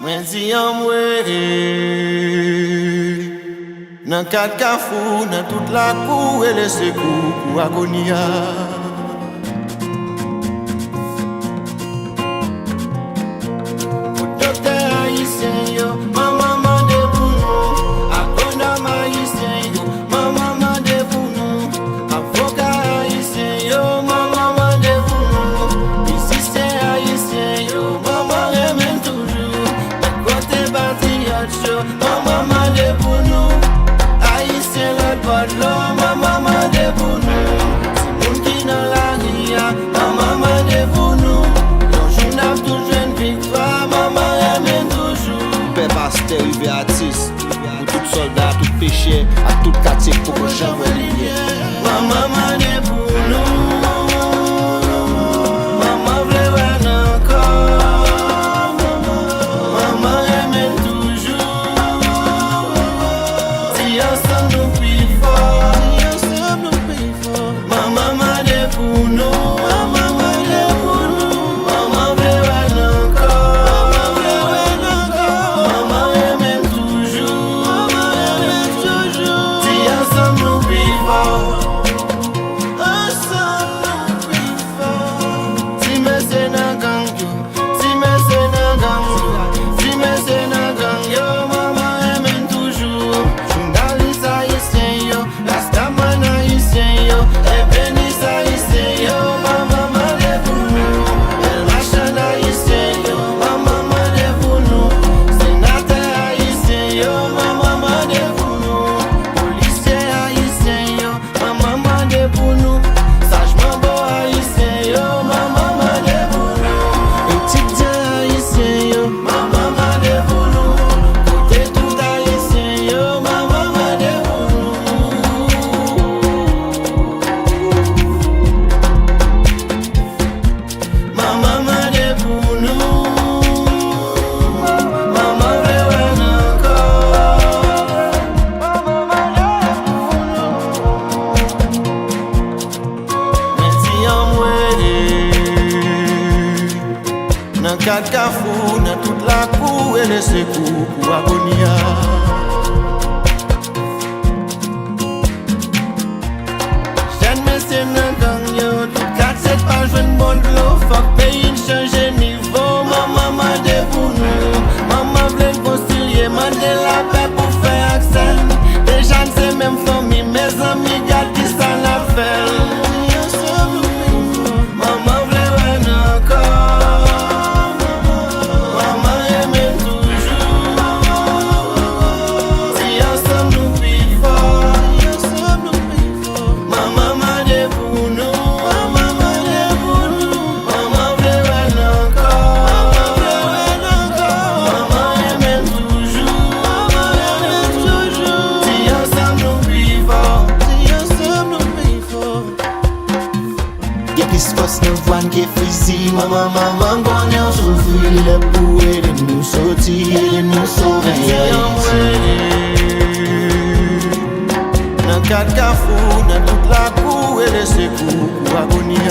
Mwen di an mwere nan kat kafou, nan tout la kou e lese kou agonia. Ou dokter haïtien yo, maman mande pou nou. Agonam haïtien yo, maman mande pou nou. Avocat haïtien yo, maman mande pou nou. Musicien haïtien yo, maman remen toujou. Men kote patriote yo, maman mande pou nou. Haïtien le podlo, maman mande pou nou. Si moun ki nan la ria, maman mande pou nou. Yon joun ap tou jwen victoire, maman remen toujou. Pè pasteur, rive artiste, pour tout soldat, tout péché, à tout quartier pour que j'en vois lumière. Maman mande pou nou. Maman vle wè nan kor. Maman remen toujou. Si ensemble nous pi fort, si ensemble nous pi fort. Maman mande pou nou. Maman mande pou nou. Maman vle wè nan kor. Maman vle wè nan kor. Maman remen toujou. Maman remen toujou. Si ensemble nous pi fort. Nan kat kafou, nan tout la kou e lese kou agonia. Jen mese nan gang yo, tout kat set pa jwen bon dlo. Fok peyin chanje nivou, maman mande pou nou. Maman vle konstilye, mande la pe pou fe aksen. De jan se menm fomi, me zami gade ki sa la fel. Maman vle wè nan kor. Fos nou fwan ke fizi, maman gwane an soufri. Le pou ede nou soti, ede nou sauve Haïti. Nan kat kafou, nan tout la kou e lese kou agonia.